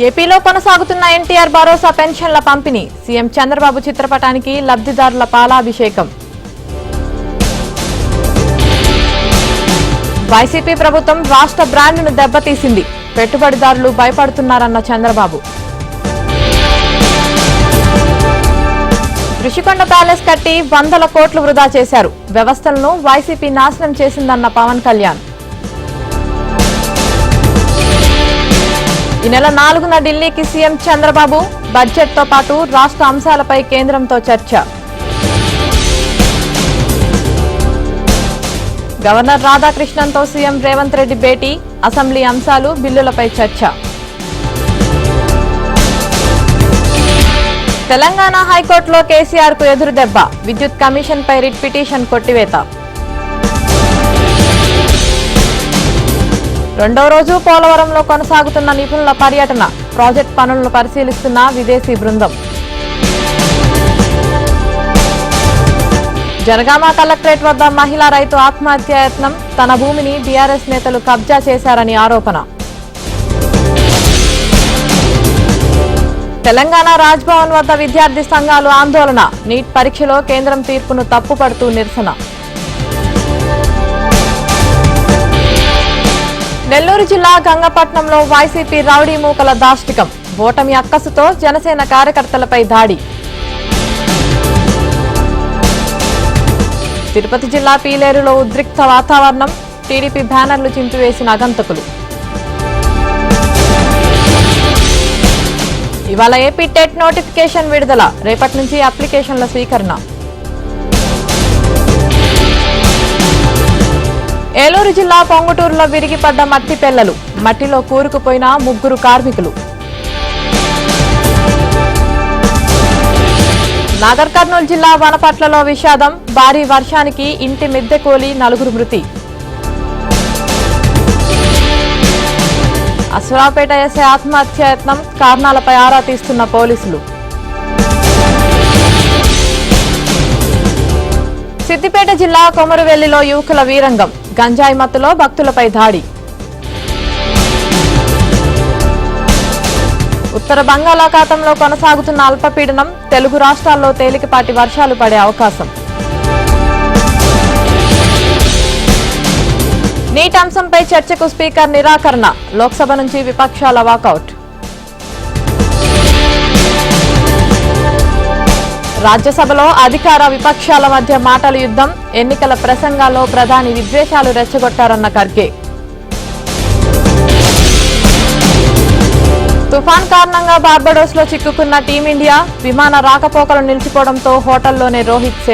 ఏపీలో కొనసాగుతున్న ఎన్టీఆర్ భరోసా పెన్షన్ల పంపిణీ సీఎం చంద్రబాబు చిత్రపటానికి లబ్ధిదారుల పాలాభిషేకం. వైసీపీ ప్రభుత్వం రాష్ట్ర బ్రాండ్ను దెబ్బతీసింది, పెట్టుబడిదారులు భయపడుతున్నారన్న చంద్రబాబు. ఋషికొండ ప్యాలెస్ కట్టి 100 కోట్లు వృధా చేశారు, వ్యవస్థలను వైసీపీ నాశనం చేసిందన్న పవన్ కళ్యాణ్. ఈ నెల 4న ఢిల్లీకి సీఎం చంద్రబాబు, బడ్జెట్తో పాటు రాష్ట్ర అంశాలపై కేంద్రంతో చర్చ. గవర్నర్ రాధాకృష్ణన్తో సీఎం రేవంత్ రెడ్డి భేటీ, అసెంబ్లీ అంశాలు, బిల్లులపై చర్చ. తెలంగాణ హైకోర్టులో కేసీఆర్ కు ఎదురుదెబ్బ, విద్యుత్ కమిషన్ పై రిట్ పిటిషన్ కొట్టివేత. రెండో రోజు పోలవరంలో కొనసాగుతున్న నిపుణుల పర్యటన, ప్రాజెక్ట్ పనులను పరిశీలిస్తున్న విదేశీ బృందం. జనగామ కలెక్టరేట్ వద్ద మహిళా రైతు ఆత్మహత్యాయత్నం, తన భూమిని బీఆర్ఎస్ నేతలు కబ్జా చేశారని ఆరోపణ. తెలంగాణ రాజ్భవన్ వద్ద విద్యార్థి సంఘాలు ఆందోళన, నీట్ పరీక్షలో కేంద్రం తీర్పును తప్పుపడుతూ నిరసన. నెల్లూరు జిల్లా గంగపట్నంలో వైసీపీ రౌడీ మూకల దాష్టికం, ఓటమి అక్కసుతో జనసేన కార్యకర్తలపై దాడి. తిరుపతి జిల్లా పీలేరులో ఉద్రిక్త వాతావరణం, టీడీపీ బ్యానర్లు చింపివేసిన ఆగంతకులు. ఇవాళ ఏపీ టెట్ నోటిఫికేషన్ విడుదల, రేపటి నుంచి అప్లికేషన్ల స్వీకరణ. ఏలూరు జిల్లా పొంగుటూరులో విరిగిపడ్డ మట్టి పెళ్లలు, మట్టిలో కూరుకుపోయిన 3 కార్మికులు. నాగర్ కర్నూలు జిల్లా వనపట్లలో విషాదం, భారీ వర్షానికి ఇంటి మిద్దె కూలి 4 మృతి. అశ్వరావుపేట ఎస్ఐ ఆత్మహత్యాయత్నం, కారణాలపై ఆరా తీస్తున్న పోలీసులు. సిద్దిపేట జిల్లా కొమరువెల్లిలో యువకుల వీరంగం, గంజాయి మత్తులో భక్తులపై దాడి. ఉత్తర బంగాళాఖాతంలో కొనసాగుతున్న అల్పపీడనం, తెలుగు రాష్ట్రాల్లో తేలికపాటి వర్షాలు పడే అవకాశం. నీట్ అంశంపై చర్చకు స్పీకర్ నిరాకరణ, లోక్సభ నుంచి విపక్షాల వాకౌట్. రాజ్యసభలో అధికార విపక్షాల మధ్య మాటల యుద్ధం, ఎన్నికల ప్రసంగాల్లో ప్రధాని విద్వేషాలు రెచ్చగొట్టారన్న ఖర్గే. తుఫాన్ కారణంగా బార్బడోస్ లో చిక్కుకున్న టీమిండియా, విమాన రాకపోకలు నిలిచిపోవడంతో హోటల్లోనే రోహిత్